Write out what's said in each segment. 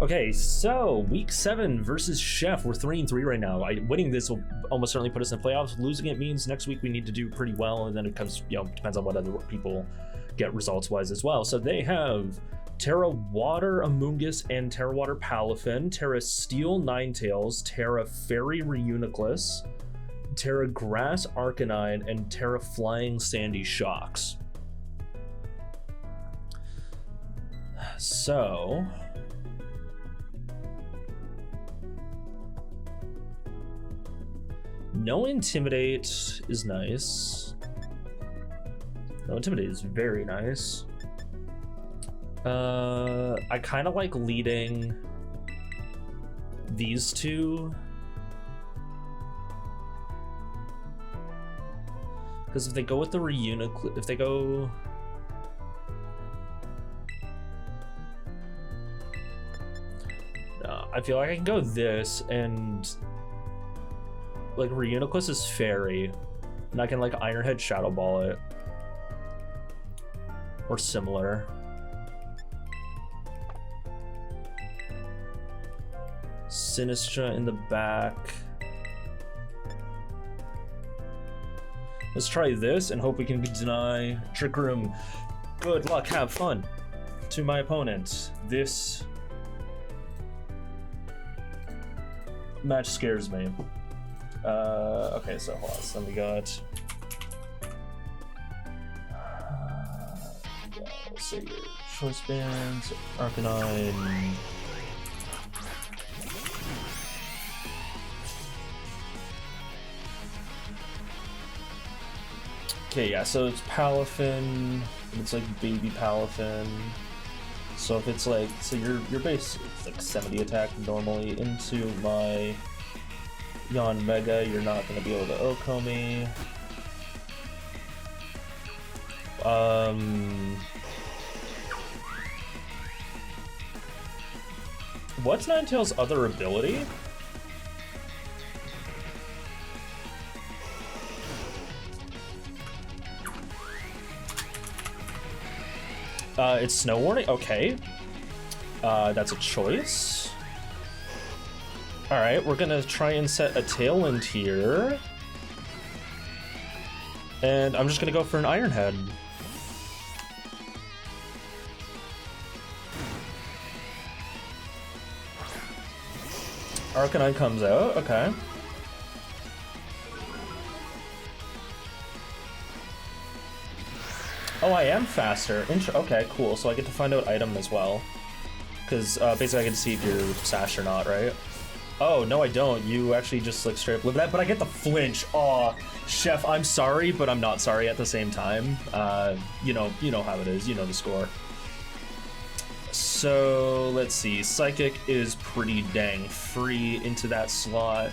Okay, so week 7 versus Chef. We're 3-3 right now. Winning this will almost certainly put us in the playoffs. Losing it means next week we need to do pretty well, and then it comes, depends on what other people get results-wise as well. So they have Terra Water Amoongus and Terra Water Palafin, Terra Steel Ninetales, Terra Fairy Reuniclus, Terra Grass Arcanine, and Terra Flying Sandy Shocks. So no Intimidate is nice. No Intimidate is very nice. I kind of like leading these two, because if they go with the Reuniclus, if they go, I feel like I can go this, and like Reuniclus is Fairy, and I can like Ironhead Shadow Ball it or similar. Sinistra in the back. Let's try this and hope we can deny Trick Room. Good luck, have fun to my opponent. This match scares me. Okay, so hold on. So we got let's see here. Choice Bands, Arcanine. Okay, yeah, so it's Palafin, it's like baby Palafin. So if it's like, so your base is like 70 attack normally into my Yon Mega, you're not gonna be able to Oko me. What's Ninetales' other ability? It's Snow Warning. Okay, that's a choice. All right, we're gonna try and set a Tailwind here, and I'm just gonna go for an Ironhead. Arcanine comes out. Okay. Oh, I am faster. Okay, cool. So I get to find out item as well. Because basically I can see if you're sash or not, right? Oh, no, I don't. You actually just like straight up live that, but I get the flinch. Aw, Chef, I'm sorry, but I'm not sorry at the same time. You know how it is. You know the score. So let's see. Psychic is pretty dang free into that slot.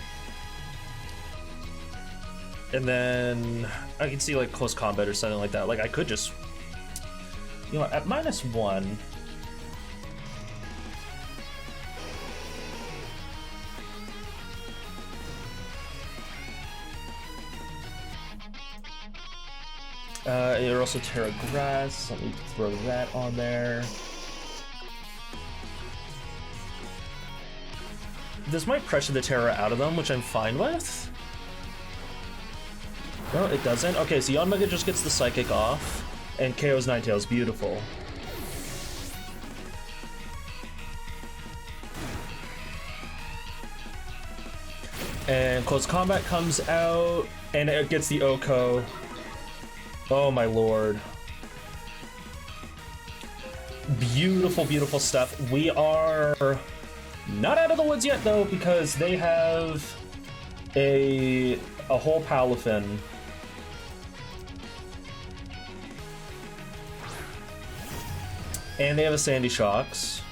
And then I can see like close combat or something like that. Like I could just, at -1. You're also Terra Grass. Let me throw that on there. This might pressure the Terra out of them, which I'm fine with. No, it doesn't. Okay, so Yon Mega just gets the Psychic off, and KO's Ninetales. Beautiful. And Close Combat comes out, and it gets the Oko. Oh my lord. Beautiful, beautiful stuff. We are not out of the woods yet, though, because they have a whole Palafin. And they have a Sandy Shocks.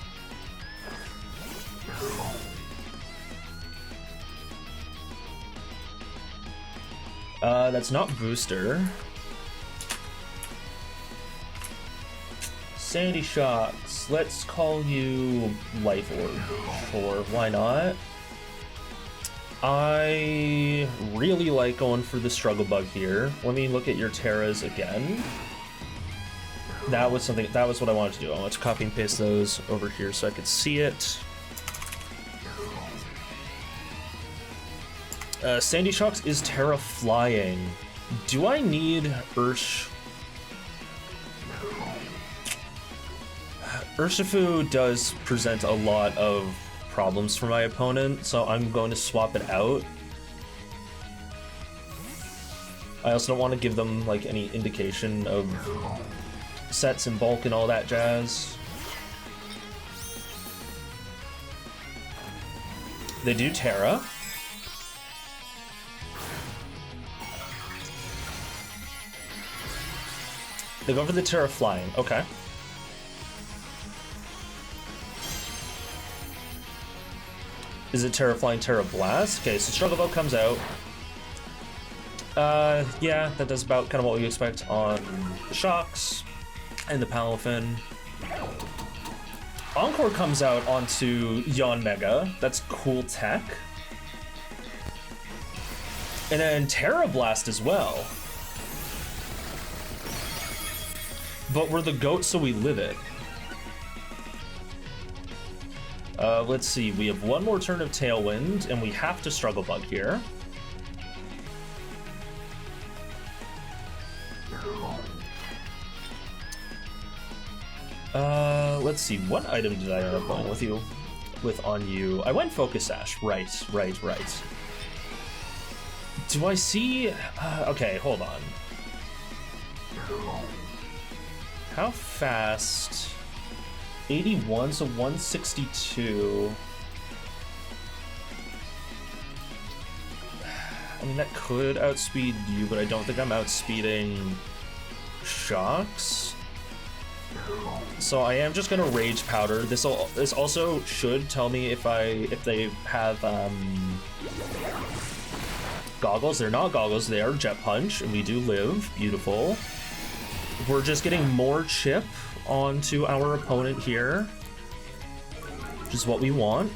That's not booster. Sandy Shocks. Let's call you Life Orb. Sure, why not? I really like going for the Struggle Bug here. Let me look at your Terras again. That was what I wanted to do. I want to copy and paste those over here so I could see it. Sandy Shocks is Terra flying. Do I need Urshifu? Urshifu does present a lot of problems for my opponent, so I'm going to swap it out. I also don't want to give them like any indication of sets and bulk and all that jazz. They do Terra. They go for the Terra flying. Okay. Is it Terra flying, Terra blast? Okay, so Struggle Belt comes out. Yeah, that does about kind of what we expect on the Shocks and the Palafin. Encore comes out onto Yanmega. That's cool tech. And then Terra Blast as well. But we're the GOAT, so we live it. Let's see, we have one more turn of Tailwind, and we have to Struggle Bug here. Let's see, what item did I end up going with on you? I went Focus Sash, right. Do I see, okay, hold on. How fast? 81, so 162. I mean, that could outspeed you, but I don't think I'm outspeeding Shocks. So I am just gonna Rage Powder. This also should tell me if they have goggles. They're not goggles, they are Jet Punch, and we do live. Beautiful. We're just getting more chip onto our opponent here, which is what we want.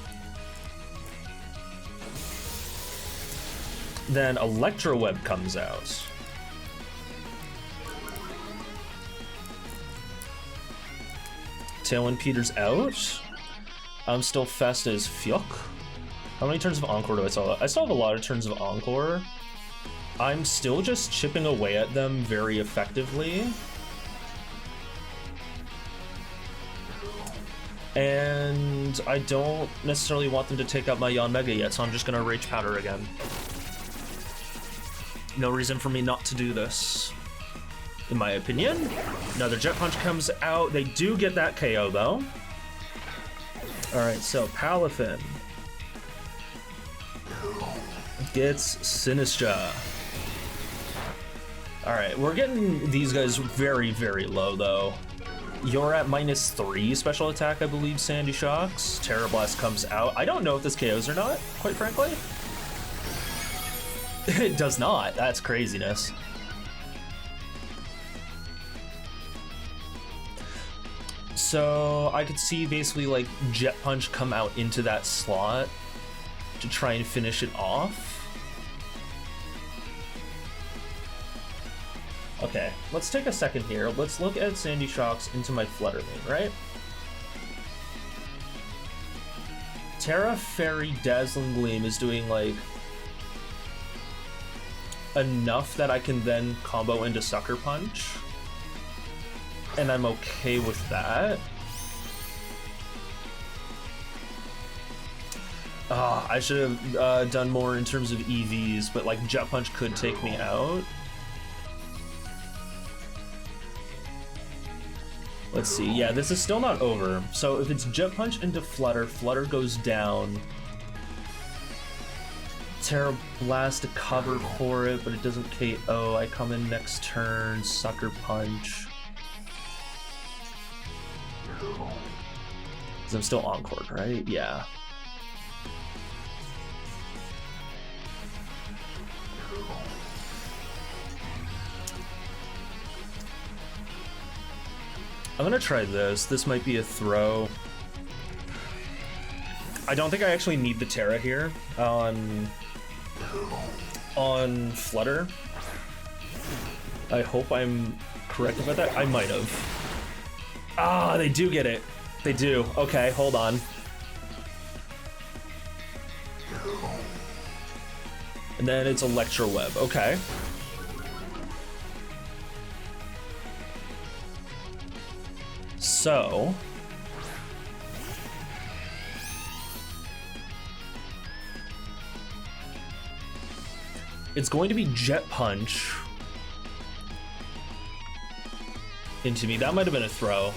Then Electro Web comes out. Tailwind Peter's out. I'm still fast as Fyok. How many turns of Encore do I still have? I still have a lot of turns of Encore. I'm still just chipping away at them very effectively. And I don't necessarily want them to take out my Yanmega yet, so I'm just gonna Rage Powder again. No reason for me not to do this, in my opinion. Another Jet Punch comes out. They do get that KO though. Alright, so Palafin gets Sinistra. Alright, we're getting these guys very, very low though. You're at -3 special attack, I believe, Sandy Shocks. Terra Blast comes out. I don't know if this KOs or not, quite frankly. It does not. That's craziness. So I could see basically like Jet Punch come out into that slot to try and finish it off. Okay, let's take a second here. Let's look at Sandy Shocks into my Flutter Lane, right? Terra Fairy Dazzling Gleam is doing like enough that I can then combo into Sucker Punch. And I'm okay with that. I should have done more in terms of EVs, but like Jet Punch could take me out. Let's see, yeah, this is still not over. So if it's Jet Punch into Flutter, Flutter goes down. Terra Blast to cover for it, but it doesn't KO. I come in next turn, Sucker Punch. Because I'm still Encored, right? Yeah. I'm gonna try this. This might be a throw. I don't think I actually need the Terra here on Flutter. I hope I'm correct about that. I might have. Ah, they do get it. They do. Okay, hold on. And then it's Electro Web. Okay. So it's going to be Jet Punch into me. That might have been a throw.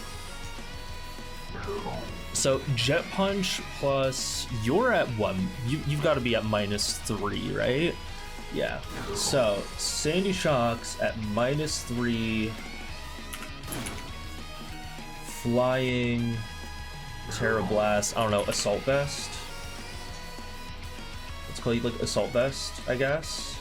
So Jet Punch plus, you're at what? You've got to be at -3, right? Yeah. So Sandy Shocks at -3. Flying, Terra Blast. I don't know. Assault Vest. Let's call it like Assault Vest, I guess.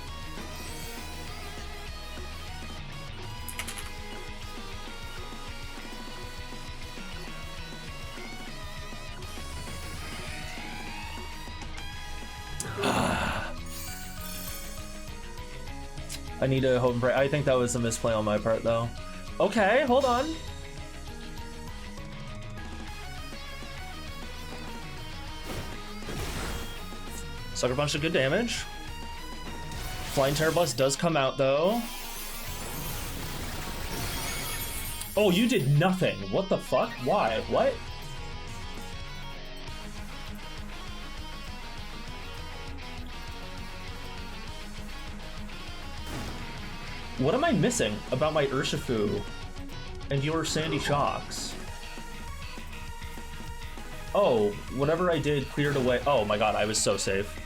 I need to hope and pray. I think that was a misplay on my part, though. Okay, hold on. Sucker Punch did good damage. Flying Terror Blast does come out, though. Oh, you did nothing. What the fuck? Why? What? What am I missing about my Urshifu and your Sandy Shocks? Oh, whatever I did cleared away. Oh my god, I was so safe.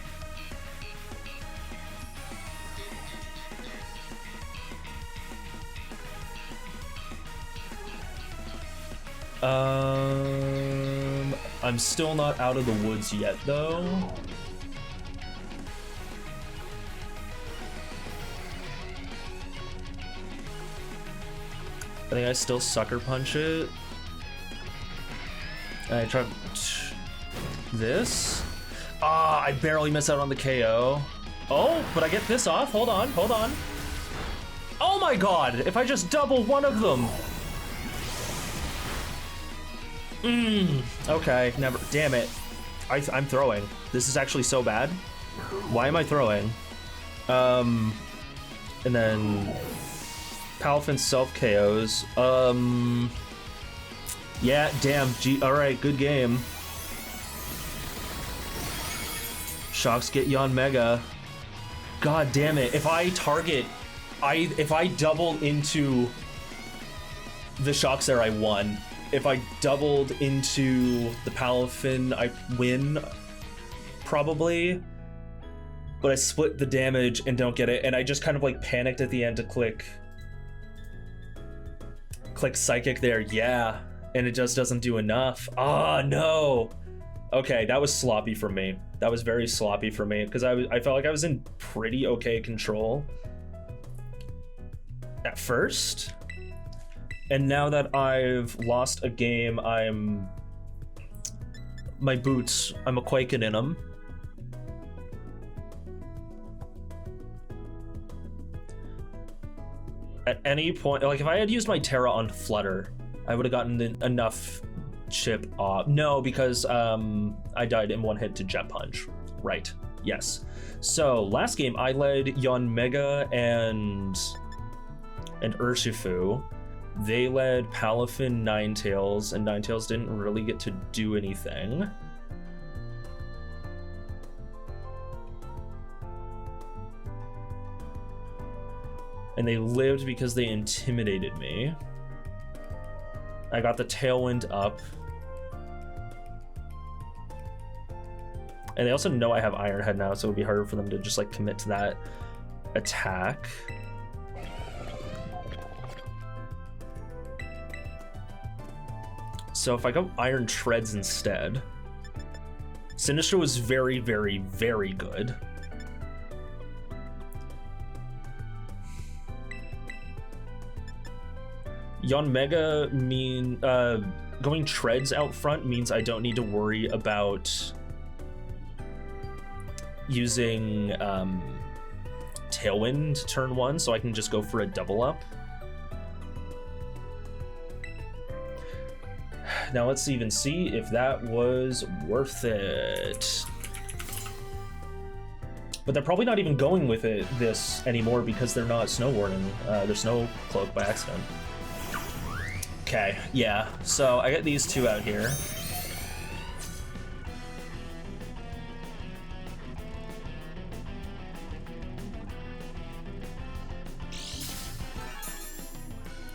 I'm still not out of the woods yet, though. I think I still Sucker Punch it. I try this. Ah, I barely miss out on the KO. Oh, but I get this off. Hold on, hold on. Oh my god, if I just double one of them. Okay, never. Damn it. I'm throwing. This is actually so bad. Why am I throwing? And then Palafin self KOs. Yeah, damn. Alright, good game. Shocks get Yon Mega. God damn it. If I target, if I double into the Shocks there, I won. If I doubled into the Palafin, I win, probably. But I split the damage and don't get it, and I just kind of like panicked at the end to click Psychic there, yeah, and it just doesn't do enough. Ah, no. Okay, that was sloppy for me. That was very sloppy for me, because I felt like I was in pretty okay control at first. And now that I've lost a game, my boots, I'm a-quaking in them. At any point, like if I had used my Terra on Flutter, I would have gotten enough chip off. No, because I died in one hit to Jet Punch. Right, yes. So last game I led Yon Mega and Urshifu. They led Palafin Ninetales, and Ninetales didn't really get to do anything. And they lived because they intimidated me. I got the Tailwind up. And they also know I have Iron Head now, so it would be harder for them to just like commit to that attack. So if I go Iron Treads instead, Sinistcha was very, very, very good. Yon Mega going Treads out front means I don't need to worry about using Tailwind turn 1, so I can just go for a double up. Now let's even see if that was worth it. But they're probably not even going with this anymore because they're not snow warning. They're snow cloak by accident. Okay, yeah. So I got these two out here.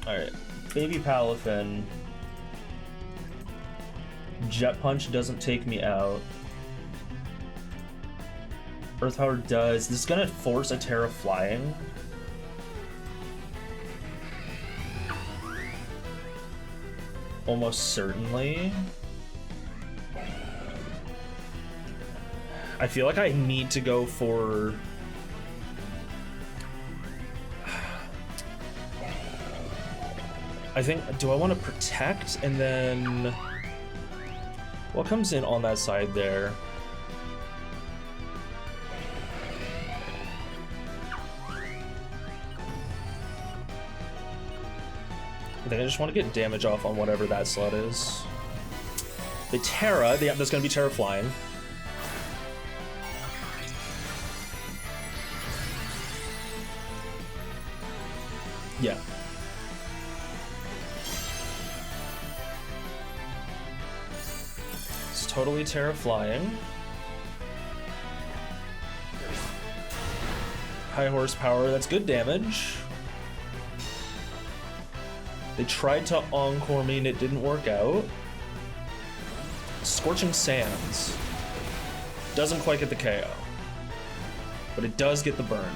Alright, Baby Palafin. Jet Punch doesn't take me out. Earth Power does. This is gonna force a Terra Flying. Almost certainly. I feel like I need to go for... I think, do I want to protect and then... What comes in on that side there? I think I just want to get damage off on whatever that slot is. The Terra, yeah, there's going to be Terra Flying. Yeah. It's totally Terra Flying. High horsepower, that's good damage. They tried to Encore me and it didn't work out. Scorching Sands. Doesn't quite get the KO. But it does get the burn.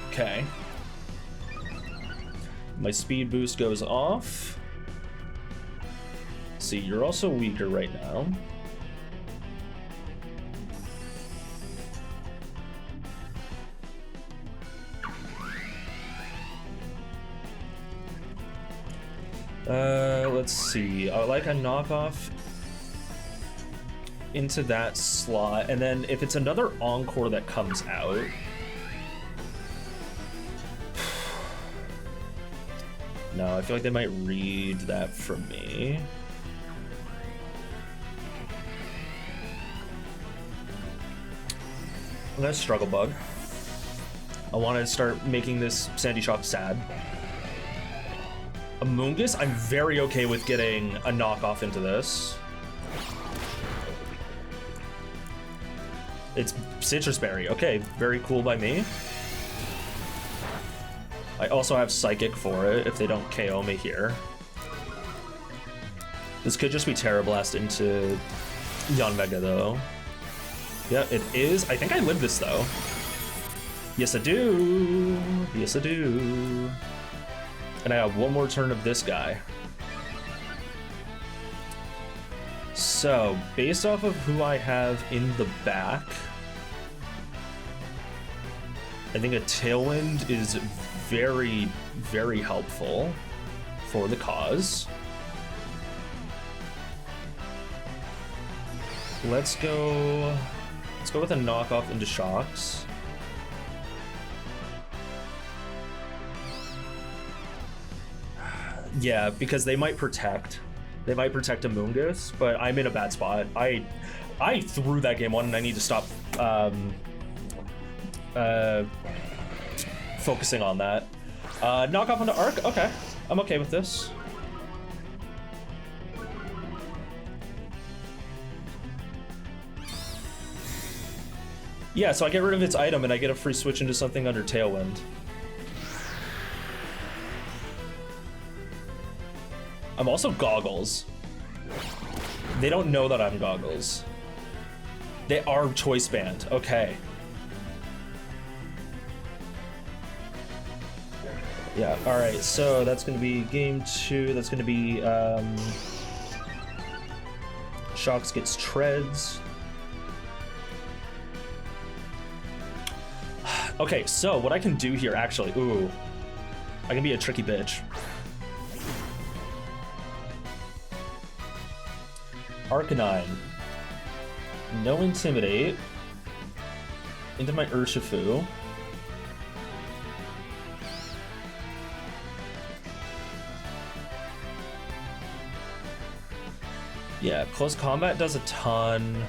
Okay. My speed boost goes off. See, you're also weaker right now. Let's see. I would like a knockoff into that slot, and then if it's another Encore that comes out, no, I feel like they might read that from me. I'm gonna Struggle Bug. I want to start making this Sandy Shock sad. Amoonguss, I'm very okay with getting a knockoff into this. It's Citrus Berry. Okay, very cool by me. I also have Psychic for it if they don't KO me here. This could just be Terra Blast into Yanmega though. Yeah, it is. I think I live this though. Yes, I do. Yes, I do. And I have one more turn of this guy. So, based off of who I have in the back, I think a Tailwind is very, very helpful for the cause. Let's go with a knockoff into Shocks. Yeah, because they might protect. They might protect Amoonguss, but I'm in a bad spot. I threw that game on and I need to stop focusing on that. Knock off onto Arc? Okay. I'm okay with this. Yeah, so I get rid of its item and I get a free switch into something under Tailwind. I'm also Goggles. They don't know that I'm Goggles. They are Choice Band. Okay. Yeah, alright, so that's gonna be game 2. That's gonna be Shocks gets Treads. Okay, so what I can do here actually, ooh. I can be a tricky bitch. Arcanine. No Intimidate. Into my Urshifu. Yeah, close combat does a ton.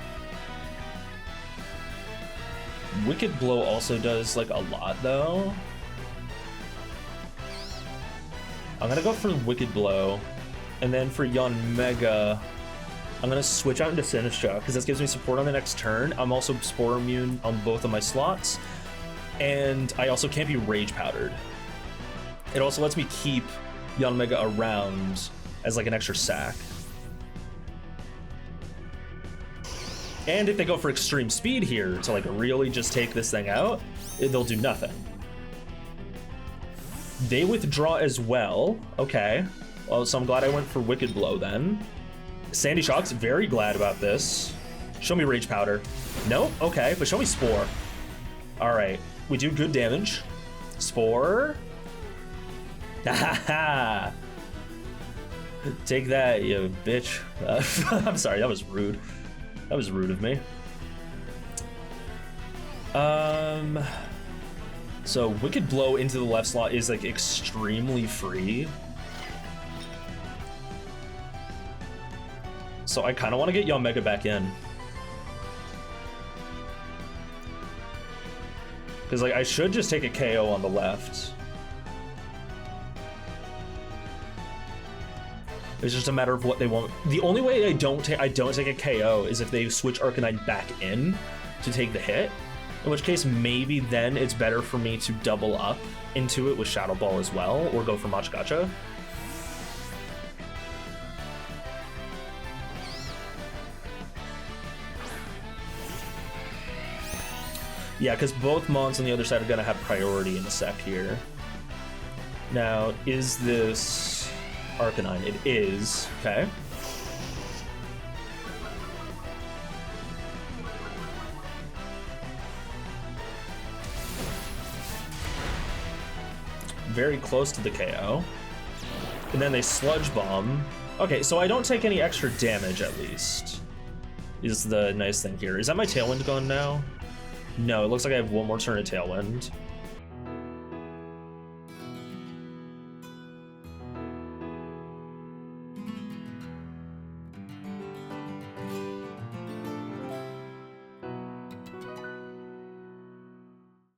Wicked Blow also does like a lot though. I'm gonna go for Wicked Blow, and then for Yon Mega, I'm gonna switch out into Sinistra because this gives me support on the next turn. I'm also Spore immune on both of my slots, and I also can't be Rage Powdered. It also lets me keep Yon Mega around as like an extra sack. And if they go for extreme speed here to like really just take this thing out, they'll do nothing. They withdraw as well. Okay. Well, so I'm glad I went for Wicked Blow then. Sandy Shock's very glad about this. Show me Rage Powder. Nope. Okay, but show me Spore. All right. We do good damage. Spore. Ha. Take that, you bitch. I'm sorry, that was rude. That was rude of me. So Wicked Blow into the left slot is like extremely free. So I kind of want to get Yon Mega back in. Because like I should just take a KO on the left. It's just a matter of what they want. The only way I don't take a KO is if they switch Arcanine back in to take the hit. In which case, maybe then it's better for me to double up into it with Shadow Ball as well, or go for Machgacha. Yeah, because both Mons on the other side are going to have priority in a sec here. Now, is this Arcanine? It is. Okay. Very close to the KO. And then they Sludge Bomb. Okay, so I don't take any extra damage at least. Is the nice thing here. Is that my Tailwind gone now? No, it looks like I have one more turn of Tailwind.